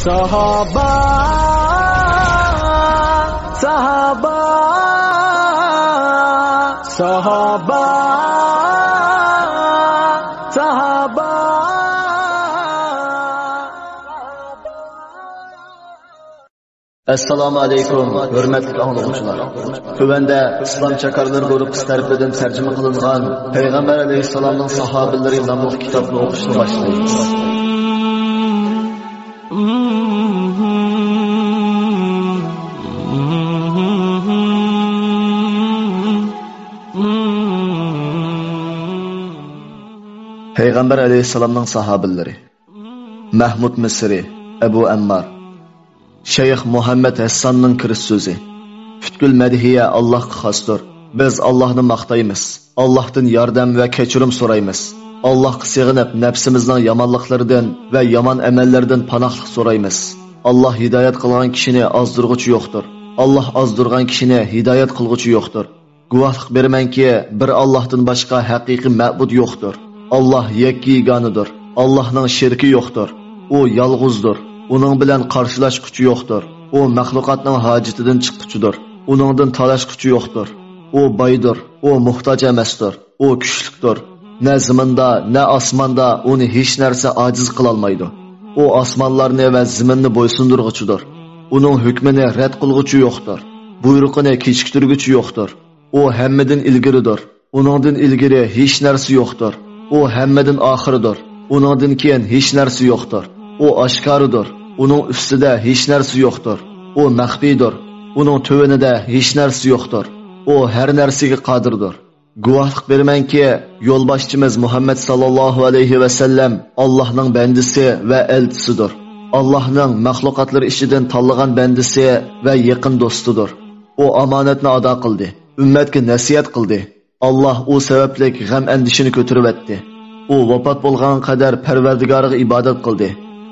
Sahaba, sahaba, sahaba, sahaba. Assalomu alaykum, hurmatli anglovchilar. Tuvanda Islom chakarlar guruhi tarafidan tarjima qilingan Payg'ambar alayhisalomning sahobalari nomli kitobni o'qishni boshlaymiz. Payg'ambar alayhisalomning sahobalari Mahmud Misri, Abu Ammar, Şeyh Muhammed Hasan'ның kirish so'zi. Butkul madhiya Allohga xosdir. Biz Allohni maqtaymiz. Allohdan yordam va kechirim so'raymiz. Allohga sig'inib, nafsimizning yomonliklaridan va yomon amallardan panohlik so'raymiz. Alloh hidoyat qilgan kishini ozdirg'uchi yo'qdir. Alloh ozdirgan kishini hidoyat qilg'uchi yo'qdir. Guvohlik beramanki, bir Allohdan boshqa haqiqiy ma'bud yo'qdir. Allah yekkigonidir. Allohning shirki yo'qdir. U yolg'izdir. Uning bilan qarshilashquchi yo'qdir. U maxluqotning hojatidan chiqquchidir. Uningdan talashquchi yo'qdir. U boydir. U muhtoj emasdir. U kuchlidir. Na zaminda, na osmonda uni hech narsa ojiz qila olmaydi. U osmonlarni va zaminni bo'ysundirg'uchidir. Uning hukmini rad qilg'uchi yo'qdir. Buyrug'ini kechiktirg'uchi yo'qdir. U hammadan ilgaridir. Uningdan ilgari hech narsa yo'qdir. U hammadan oxiridir. Uningdan keyin hech narsa yo'qdir. U oshkoridir. Uning ustida hech narsa yo'qdir. U maxfiydir. Uning tövünida hech narsa yo'qdir. U har narsaga qodirdir. Guvohlik beramanki, yo'lboshchimiz Muhammad sallallohu alayhi va sallam Allohning bandisi va elchisidir. Allohning maxluqotlar ishidan tanlagan bandisi va yaqin do'stidir. U omonatni ado qildi. Ummatga nasihat qildi. Allah u sababli g'am andishini ko'tarib o'tdi. U vafot bo'lgan qadar Parvardigoriga ibodat qildi.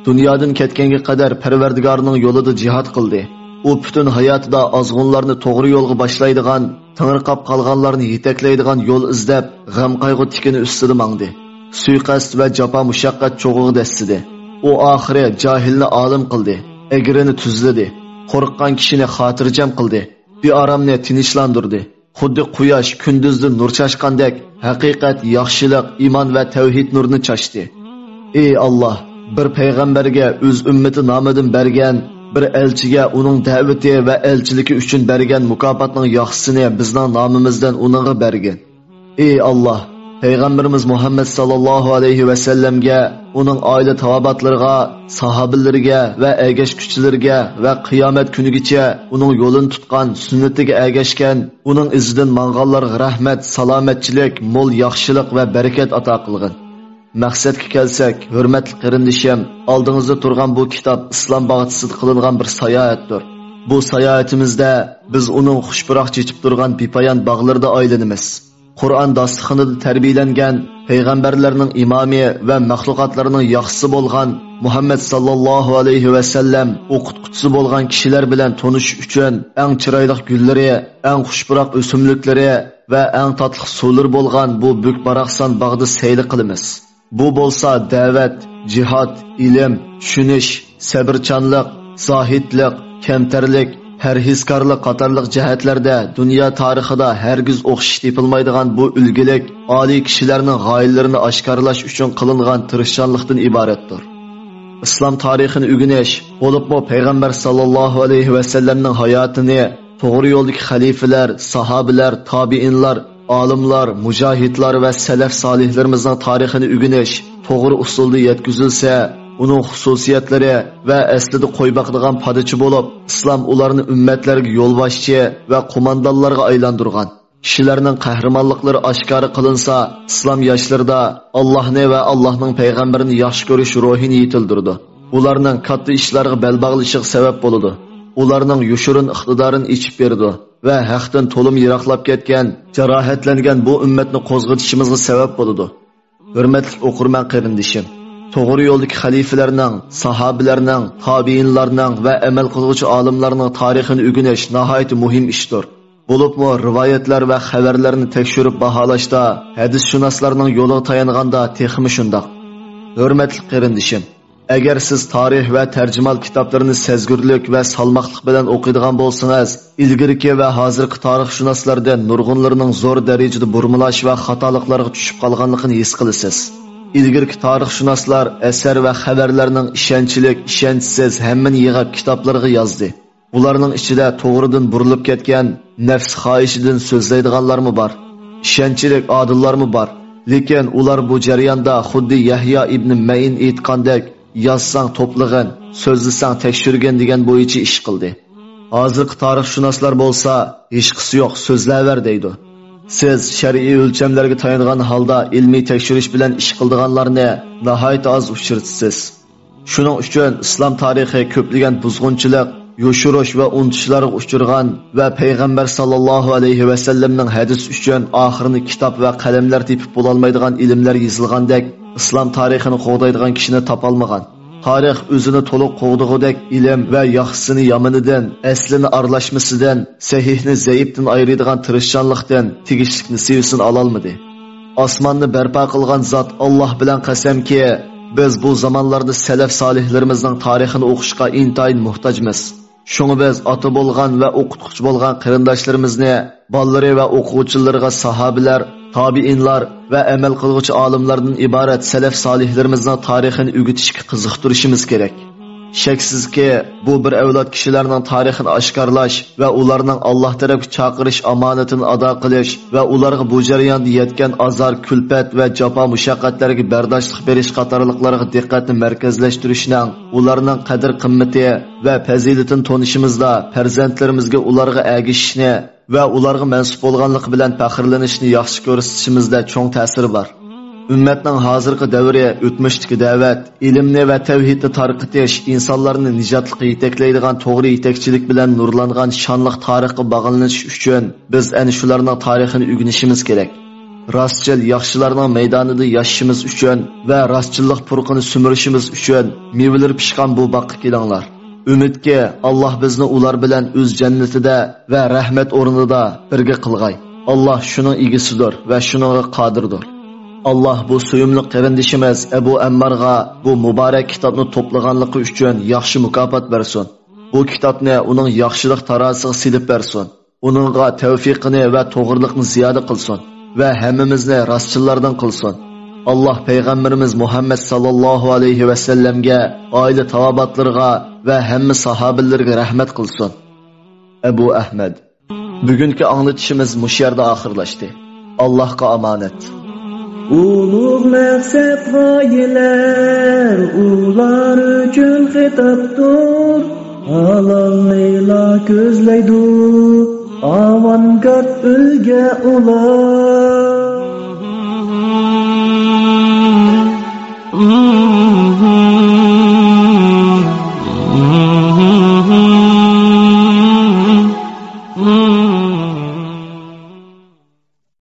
Dunyodan ketganga qadar Parvardigorning yo'lida jihad qildi. U butun hayotida ozg'unlarni to'g'ri yo'lga boshlaydigan, tangirqab qolganlarni yetaklaydigan yo'l izlab, g'am qayg'u tikini ustida mangdi. Suiqasd va jafo mushaqqat cho'g'iga dastidi. U oxiri jahilni olim qildi, egrini tuzladi, qo'rqqan kishini xotirjam qildi, beoromni tinchlantirdi. Xuddi quyosh kunduzda nur chashgandek, haqiqat, yaxshilik, iymon va tavhid nurini chashdi. Ey Alloh, bir payg'ambarga o'z ummati nomidan bergan, bir elchiga uning da'vati va elchiligi uchun bergan mukofotning yaxshisini bizning nomimizdan uningga bergin. Ey Alloh, payg'ambarimiz Muhammad sallallohu alayhi va sallamga, uning oila tavobatlariga, sahobalariga va ergashuvchilariga va qiyomat kunigacha uning yo'lini tutgan, sunnatiga ergashgan, uning izidan manganlarga rahmat, salomatchilik, mo'l yaxshilik va barakat ato qilgin. Maqsadga kelsak, hurmatli qarindishim, oldingizda turgan bu kitob islom bag'isida qilingan bir sayohatdir. Bu sayohatimizda biz uning xushpuroq chechib turgan bepoyon bog'larida aylanamiz. Qur'on dasturxonida tarbiyalangan payg'ambarlarning imomi va maxluqotlarning yaxshisi bo'lgan Muhammad sallallohu alayhi va sallam o'qituvchisi bo'lgan kishilar bilan tonish uchun eng chiroyli gullari, eng xushpuroq o'simliklari va eng tatli suvlar bo'lgan bu bukbaraqson bog'da sayli qilamiz. Bu bo'lsa da'vat, jihad, ilm, tushunish, sabrchanlik, zohidlik, kamtarlik, parhezkorlik qatorliq jihatlarda dunyo tarixida hargiz o'xshash tepilmaydigan bu ulgilik oliy kishilarning g'oyalarini oshkorlash uchun qilingan tirishchanlikdan iboratdir. Islom tarixini o'rganish, bo'libmi payg'ambar sallallohu alayhi va sallamning hayotini, to'g'ri yo'ldagi xalifalar, sahobalar, tobiinlar, olimlar, mujohidlar va salaf solihlarimizning tarixini o'rganish to'g'ri usulda yetkazilsa, uning xususiyatlari va aslida qo'y boqadigan podachi bo'lib, islom ularni ummatlarga yo'lboshchi va qo'mondonlarga aylantirgan. Kishilarning qahramonliklari oshkor qilinsa, islom yoshlarida Allohni va Allohning payg'ambarini yaxshi ko'rish ruhini yetildirdi. Ularning katta ishlarga bel bog'lashiga sabab bo'ldi. Ularning yushurin iqtidorini ichib berdi va haqdan to'lim yiroqlab ketgan, jarohatlangan bu ummatni qo'zg'atishimizga sabab bo'ldi. Hurmatli o'qirman qarindishim, to'g'ri yo'ldagi xalifalarning, sahobalarning, tobiinlarning va amal qiluvchi olimlarning tarixini o'rganish nihoyat muhim ishdir. Bo'libmi rivoyatlar va xabarlarni tekshirib baholashda, hadis shunoslarning yo'liga tayanganda texmi shundoq. Hurmatli qarindishim, Agar siz tarix va tarjimal kitoblarni sezgurlik va salmoqlik bilan o'qiydigan bo'lsangiz, ilgirki va hozirgi tarixshunoslardan nurg'unlarning zo'r darajada burmalash va xatoliklarga tushib qolganligini his qilasiz. İlgirki tarixshunoslar asar va xabarlarning ishonchlik, ishonchsiz hammani yig'ib kitoblarga yozdi. Ularning ichida to'g'ridan burilib ketgan, nafs xohishidan so'zlaydiganlarmi bor, ishonchlik odillarmi bor. Lekin ular bu jarayonda xuddi Yahyo ibn Mayn aytgandek, yozsang to'plag'in, so'zlasang tekshirgin degan bo'yicha ish qildi. Hozirgi tarixshunoslar bo'lsa, hech qisi yo'q, so'zlayver deydi. Siz shar'iy o'lchamlarga tayangan holda ilmiy tekshirish bilan ish qildiganlarni nihoyat oz uchirtisiz. Shuning uchun islom tarixi ko'plagan buzg'unchilik, yoshirish va unutishlarga uchirgan va payg'ambar sallallohu alayhi va sallamning hadis uchun oxirini kitob va qalamlar tepib bo'lolmaydigan ilmlar yozilgandek, islom tarixini qo'g'daydigan kishini topolmagan. Tarix o'zini to'liq qo'g'dig'idek ilm va yaxshisini yomonidan, aslini aralashmasidan, sahihni zaifdan ayiradigan tirishchanlikdan tegishli nasibasini ololmadi. Osmonni barpo qilgan zot Alloh bilan qasamki, biz bu zamonlarda salaf solihlarimizning tarixini o'qishga intayin muhtojmiz. Şunu biz ata bo'lgan va o'qituvchi bo'lgan qarindoshlarimizni, bolalari va o'quvchilarga sahobalar, tabiinlar va amal qiluvchi olimlardan iborat salaf solihlarimizning tarixini o'rgatishga qiziqtirishimiz kerak. Shaksizki, bu bir avlod kishilarning tarixini oshkorlash va ularning Alloh tarafga chaqirish omonatini ado qilish va ularga bu jarayonda yetgan azor, kulfat va jafo mushaqqatlarga bardoshlik berish qatorliqlarga diqqatni markazlashtirishning, ularning qadr-qimmati va fazilatini tonishimizda farzandlarimizga ularga agishishni va ularga mansub bo'lganligi bilan faxrlanishni yaxshi ko'rsatishimizda cho'ng ta'siri bor. Ümmetning hozirgi davri o'tmishdagi da'vat, ilmni va tavhidni tarqitish, insonlarni nijotlikka yetaklaydigan to'g'ri yetakchilik bilan nurlangan shonliq tarixga bog'lanish uchun biz ana shularning tarixini o'rganishimiz kerak. Rostchil yaxshilarning maydonida yashashimiz uchun va rostchillik purqini sumirishimiz uchun mevalar pishgan bu boqqa kelinglar. Umidki Alloh bizni ular bilan o'z jannatida va rahmat o'rnida birga qilg'ay. Alloh shuning egisidir va shuningga qodirdir. Allah bu suyumliq qarindishimiz Abu Ammarga bu muborak kitobni to'plaganligi uchun yaxshi mukofot bersin. Bu kitobni uning yaxshilik tarosiga silib bersin. Uningga tavfiqini va to'g'riliqni ziyoda qilsin va hammamizni rostchillardan qilsin. Allah payg'ambarimiz Muhammad sallallohu alayhi va sallamga, oila tavobatlarga va hamma sahobalarga rahmat qilsin. Abu Ahmad. Bugungi anglitishimiz mush yerda oxirlashdi. Allohga omonat. Ulug' maqsad g'oyalar ular uchun xitobdir. Halolni ko'zlaydi avangard ulga ular.